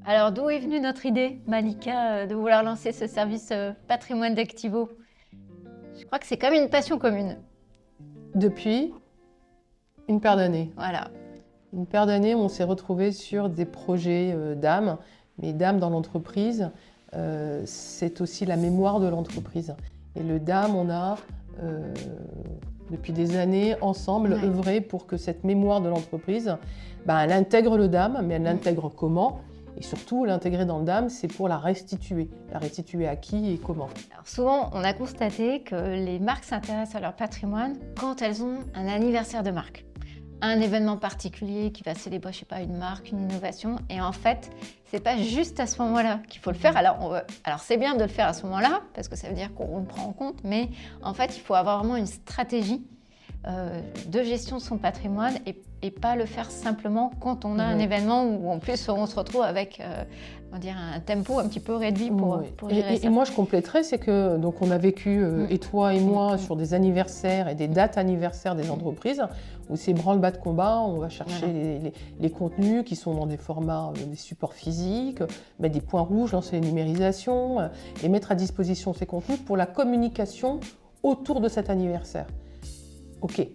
Alors, d'où est venue notre idée, Malika, de vouloir lancer ce service patrimoine d'Activo? Je crois que c'est comme une passion commune. Depuis une paire d'années. Voilà. Une paire d'années, on s'est retrouvés sur des projets d'âme. Mais d'âme dans l'entreprise, c'est aussi la mémoire de l'entreprise. Et le DAM, on a, depuis des années, ensemble, œuvré pour que cette mémoire de l'entreprise, elle intègre le DAM, mais elle l'intègre comment? Et surtout, l'intégrer dans le DAM, c'est pour la restituer. La restituer à qui et comment? Alors souvent, on a constaté que les marques s'intéressent à leur patrimoine quand elles ont un anniversaire de marque. Un événement particulier qui va célébrer, je sais pas, une marque, une innovation. Et en fait, c'est pas juste à ce moment-là qu'il faut le faire. Alors c'est bien de le faire à ce moment-là, parce que ça veut dire qu'on le prend en compte, mais en fait, il faut avoir vraiment une stratégie de gestion de son patrimoine et pas le faire simplement quand on a un événement où en plus on se retrouve avec un tempo un petit peu réduit pour gérer ça. Et moi je compléterais, c'est que donc on a vécu, et toi et moi, sur des anniversaires et des dates anniversaires des entreprises, où c'est branle-bas de combat, on va chercher les contenus qui sont dans des formats, des supports physiques, mettre des points rouges, lancer les numérisations, et mettre à disposition ces contenus pour la communication autour de cet anniversaire. Ok,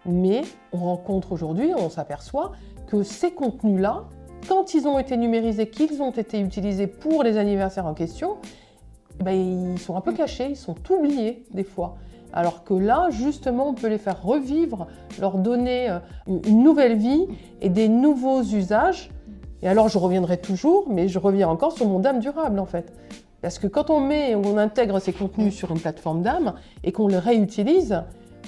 mais on rencontre aujourd'hui, on s'aperçoit que ces contenus-là, quand ils ont été numérisés, qu'ils ont été utilisés pour les anniversaires en question, ils sont un peu cachés, ils sont oubliés des fois. Alors que là, justement, on peut les faire revivre, leur donner une nouvelle vie et des nouveaux usages. Et alors, je reviendrai toujours, mais je reviens encore sur mon DAM durable, en fait. Parce que quand on intègre ces contenus sur une plateforme DAM et qu'on les réutilise,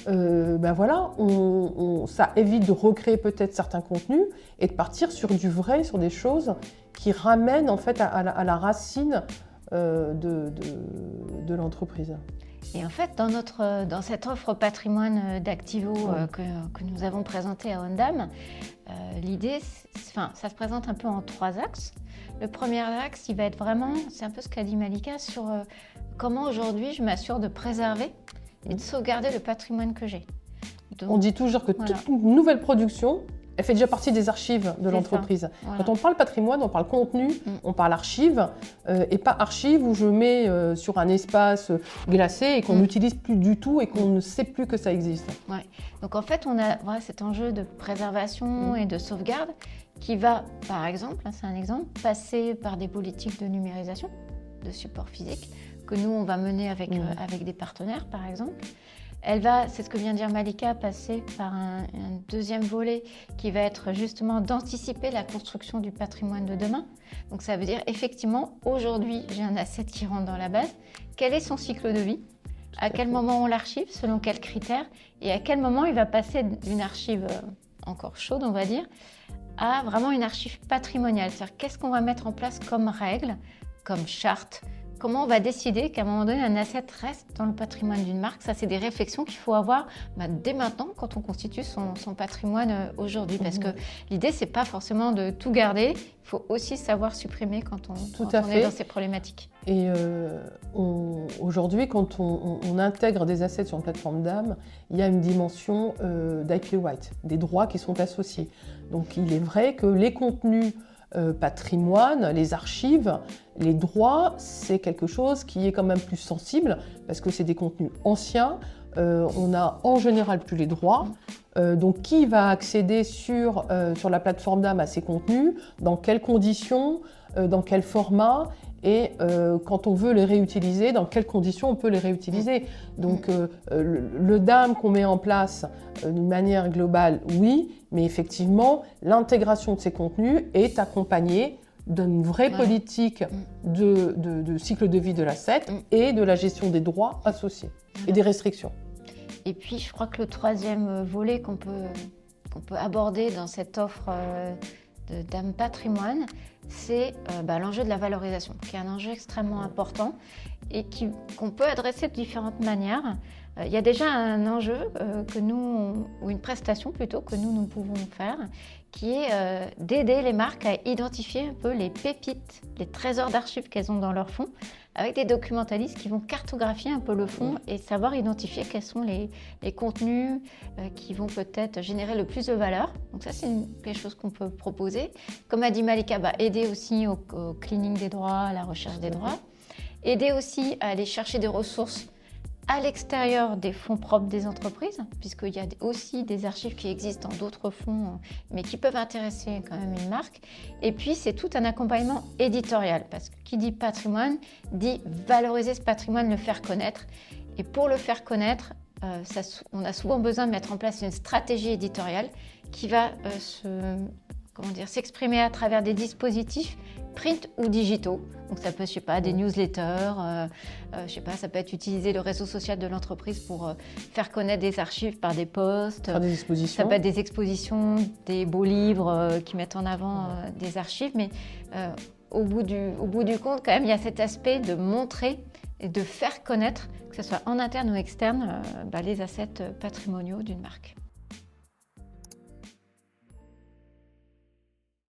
ça évite de recréer peut-être certains contenus et de partir sur du vrai, sur des choses qui ramènent en fait à la racine de l'entreprise. Et en fait, dans cette offre patrimoine d'Activo que nous avons présentée à Ondam, l'idée, ça se présente un peu en 3 axes. Le premier axe, il va être vraiment, c'est un peu ce qu'a dit Malika, sur comment aujourd'hui je m'assure de préserver et de sauvegarder le patrimoine que j'ai. Donc, on dit toujours que toute nouvelle production, elle fait déjà partie des archives de l'entreprise. Voilà. Quand on parle patrimoine, on parle contenu, on parle archive, et pas archive où je mets sur un espace glacé et qu'on n'utilise plus du tout et qu'on ne sait plus que ça existe. Ouais. Donc en fait, on a cet enjeu de préservation et de sauvegarde qui va, par exemple, c'est un exemple, passer par des politiques de numérisation, de support physique, que nous, on va mener avec des partenaires, par exemple. Elle va, c'est ce que vient de dire Malika, passer par un deuxième volet qui va être justement d'anticiper la construction du patrimoine de demain. Donc ça veut dire, effectivement, aujourd'hui, j'ai un asset qui rentre dans la base. Quel est son cycle de vie? À quel moment on l'archive? Selon quels critères? Et à quel moment il va passer d'une archive encore chaude, on va dire, à vraiment une archive patrimoniale? C'est-à-dire, qu'est-ce qu'on va mettre en place comme règles, comme charte? Comment on va décider qu'à un moment donné, un asset reste dans le patrimoine d'une marque? Ça, c'est des réflexions qu'il faut avoir dès maintenant quand on constitue son patrimoine aujourd'hui. Parce que l'idée, c'est pas forcément de tout garder. Il faut aussi savoir supprimer quand on est dans ces problématiques. Et aujourd'hui, quand on intègre des assets sur une plateforme DAM, il y a une dimension d'IP Right, des droits qui sont associés. Donc, il est vrai que les contenus patrimoine, les archives, les droits, c'est quelque chose qui est quand même plus sensible parce que c'est des contenus anciens. On a en général plus les droits. Donc qui va accéder sur la plateforme DAM à ces contenus, dans quelles conditions, dans quel format, et quand on veut les réutiliser, dans quelles conditions on peut les réutiliser. Donc le DAM qu'on met en place d'une manière globale, oui, mais effectivement, l'intégration de ces contenus est accompagnée d'une vraie politique de cycle de vie de l'asset et de la gestion des droits associés et des restrictions. Et puis, je crois que le troisième volet qu'on peut aborder dans cette offre de DAM patrimoine, c'est l'enjeu de la valorisation, qui est un enjeu extrêmement important et qu'on peut adresser de différentes manières. Il y a déjà un enjeu ou une prestation plutôt que nous pouvons faire, qui est d'aider les marques à identifier un peu les pépites, les trésors d'archives qu'elles ont dans leur fonds, avec des documentalistes qui vont cartographier un peu le fonds et savoir identifier quels sont les contenus qui vont peut-être générer le plus de valeur. Donc ça, c'est quelque chose qu'on peut proposer. Comme a dit Malika, aider aussi au cleaning des droits, à la recherche des droits. Aider aussi à aller chercher des ressources à l'extérieur des fonds propres des entreprises, puisqu'il y a aussi des archives qui existent dans d'autres fonds, mais qui peuvent intéresser quand même une marque. Et puis, c'est tout un accompagnement éditorial, parce que qui dit patrimoine, dit valoriser ce patrimoine, le faire connaître. Et pour le faire connaître, on a souvent besoin de mettre en place une stratégie éditoriale qui va s'exprimer à travers des dispositifs print ou digitaux. Donc ça peut, des newsletters, ça peut être utiliser le réseau social de l'entreprise pour faire connaître des archives par des posts. Faire des expositions. Ça peut être des expositions, des beaux livres qui mettent en avant des archives. Mais au bout du compte, quand même, il y a cet aspect de montrer et de faire connaître, que ce soit en interne ou externe, les assets patrimoniaux d'une marque.